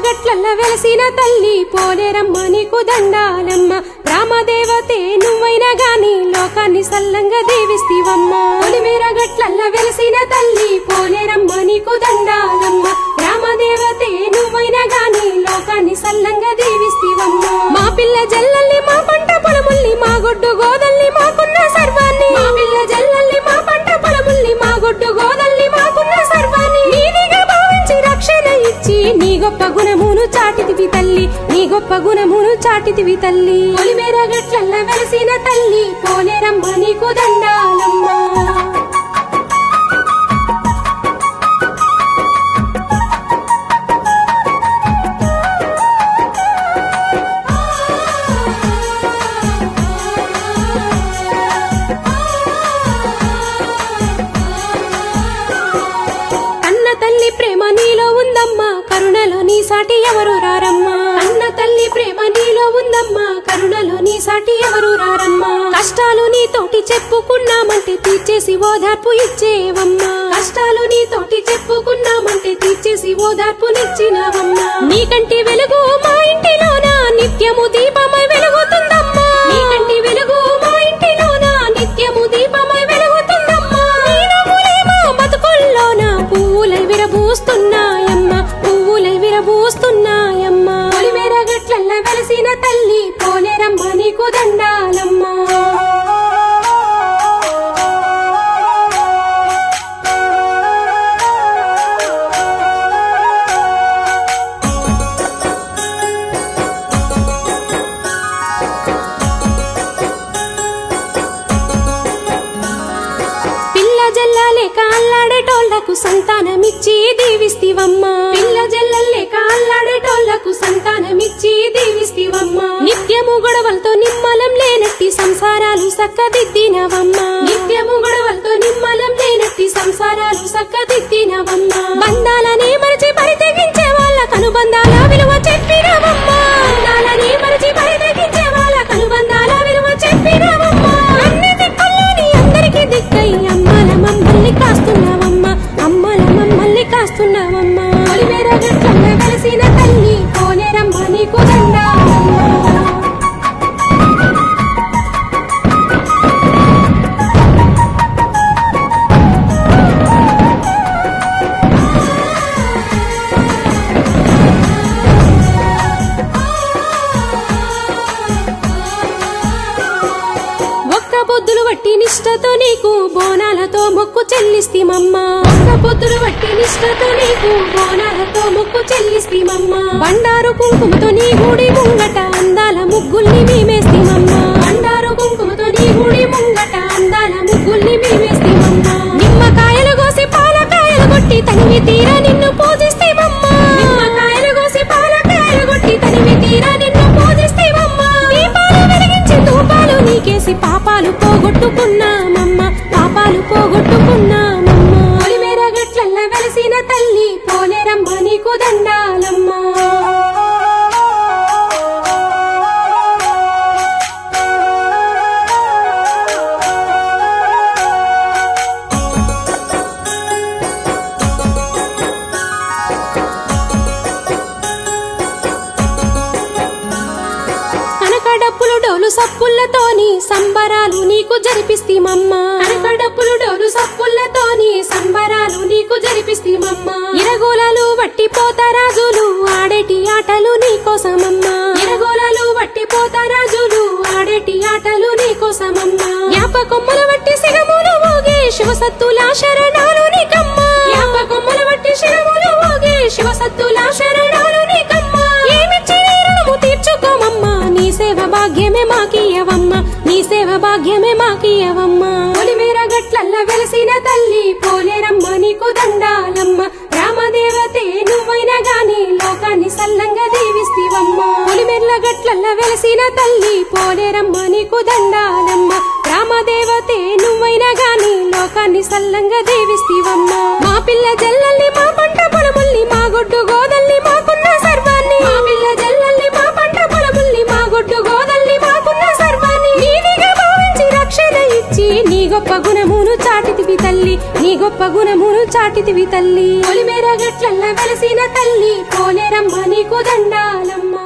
గట్లల్ల వెలసిన తల్లి పోలేరమ్మ నీకు దండాలమ్మ రామదేవతే నువ్వైనా గాని లోకాన్ని సల్లంగా దీవిస్తివమ్మ పొలిమేర గట్లల్ల వెలసిన తల్లి పోలేరమ్మ నీకు దండాలమ్మ రామదేవతే నువ్వైనా గాని లోకాన్ని సల్లంగా దీవిస్తివమ్మ మా పిల్ల జల్లల్ని మా పంట పొలముల్ని మా గొడ్డు గోదల్ని మాకున్న సర్వాన్ని మా పిల్ల జల్లల్ని మా పంట పొలముల్ని మా గొడ్డు గోదల్ని మాకున్న సర్వాన్ని నీదిగా భావించి రక్షణ ఇచ్చి నీ గొప్ప గుణమును చాటితివి తల్లి నీ గొప్ప గుణమును చాటితివి తల్లి పొలిమేర గట్లల్ల వెలసిన తల్లి పోలేరమ్మ నీకు దండాలమ్మ కరుణలో నీ సాటి ఎవరు రారమ్మా అన్న తల్లి ప్రేమ నీలో ఉందమ్మా కరుణలో నీ సాటి ఎవరు రారమ్మా కష్టాలు నీతోటి చెప్పుకున్నామంటే తీర్చేసి ఓదార్పు ఇచ్చేవమ్మా కష్టాలు నీతోటి చెప్పుకున్నామంటే తీర్చేసి ఓదార్పునిచ్చినవమ్మా నీకంటి వెలుగు మా ఇంటిలోన నిత్యము దీపమై వెలుగుతుందమ్మా నీకంటి వెలుగు మా ఇంటిలోన నిత్యము దీపమై వెలుగుతుందమ్మా నీ నవ్వులేమో బతుకుల్లోన పువ్వులై విరబూస్తున్నాయమ్మా విరబూస్తున్నాయమ్మా పొలిమేర గట్లల్ల వెలసిన తల్లి పోలేరమ్మ నీకు దండాలమ్మా పిల్ల జల్లలేక అల్లాడేటోళ్లకు సంతానమిచ్చి దీవిస్తివమ్మా పిల్ల జల్లలేక అల్లాడేటోళ్లకు సంతానమిచ్చి దీవిస్తివమ్మా నిత్యము గొడవలతో నిమ్మలం లేనట్టి సంసారాలు సక్కదిద్దినవమ్మా నిత్యము గొడవలతో నిమ్మలం లేనట్టి సంసారాలు సక్కదిద్దినవమ్మా బంధాలనే మరచి పరితెగించే వాళ్ళ కనుబంధాల విలువ చెప్పినవమ్మా బంధాలనే మరచి పరితెగించే వాళ్ళ కనుబంధాల విలువ చెప్పినవమ్మా అన్ని దిక్కుల్లోని అందరికీ దిక్కై అమ్మల మమ్మల్ని కాస్తున్నావమ్మా అమ్మల మమ్మల్ని కాస్తున్నావమ్మా పొలిమేర గట్లల్ల వెలసిన తల్లి పోలేరమ్మ నీకు దండాలమ్మా పొద్దులు వట్టి నిష్టతో నీకు బోనాలతో మొక్కు చెల్లిస్తిమమ్మా ఒక్క పొద్దులు వట్టి నిష్టతో నీకు బోనాలతో మొక్కు చెల్లిస్తిమమ్మా బండారు కుంకుమతో నీ గుడి ముంగట అందాల ముగ్గుల్ని మేమేస్తిమమ్మా బండారు కుంకుమతో నీ గుడి ముంగట అందాల ముగ్గుల్ని మేమేస్తిమమ్మా నిమ్మకాయలు కోసి పాలకాయలు కొట్టి తనివి తీరా నిన్ను పూజిస్తిమమ్మా నిమ్మకాయలు కోసి పాలకాయలు కొట్టి తనివి తీరా నిన్ను పూజిస్తిమమ్మా దీపాలు వెలిగించి ధూపాలు నీకేసి పాపాలు పోగొట్టుకున్నామమ్మా పాపాలు పోగొట్టుకున్నామమ్మా పొలిమేర గట్లల్ల వెలసిన తల్లి పోలేరమ్మ నీకు దండాలమ్మా కనకడప్పులు డోలు సప్పులతోని సంబరాలు నీకు జరిపిస్తిమమ్మా కనకడప్పులు డోలు సప్పులతోని సంబరాలు నీకు జరిపిస్తిమమ్మా ఇరగోలాలు వట్టి పోతరాజులు ఆడేటి ఆటలు నీకోసమమ్మా ఇరగోలాలు వట్టి పోతరాజులు ఆడేటి ఆటలు నీకోసమమ్మా యాపకొమ్మల వట్టి సిగములు ఊగే శివసత్తుల శరణాలు నీకమ్మా యాపకొమ్మల వట్టి శిరములు ఊగే శివసత్తుల శరణాలు నీకమ్మా ఏమిచ్చి రుణము తీర్చుకోమమ్మా నీ సేవ భాగ్యమే మాకియవమ్మా నీ సేవ భాగ్యమే మాకియవమ్మా పొలిమేర గట్లల్ల వెలసిన తల్లి పోలేరమ్మ నీకు దండాలమ్మ రామదేవతే నువ్వైనా గాని లోకాన్ని సల్లంగా దీవిస్తివమ్మా పొలిమేర్ల గట్లల్ల వెలసిన తల్లి పోలేరమ్మ నీకు దండాలమ్మ రామదేవతే నువ్వైనా గాని లోకాన్ని సల్లంగా దీవిస్తివమ్మా మా పిల్ల జల్లల్ని మా పంట పొలముల్ని మా గొడ్డు గోదల్ని మాకున్న సర్వాన్ని మా పిల్ల జల్లల్ని మా పంట పొలముల్ని మా గొడ్డు గోదల్ని మాకున్న సర్వాన్ని నీదిగా భావించి రక్షణ ఇచ్చి నీ గొప్ప గుణమును చాటితివి తల్లి తల్లి నీ గొప్ప గుణమును చాటితివి తల్లి పొలిమేర గట్లల్ల వెలసిన తల్లి పోలేరమ్మ నీకు దండాలమ్మా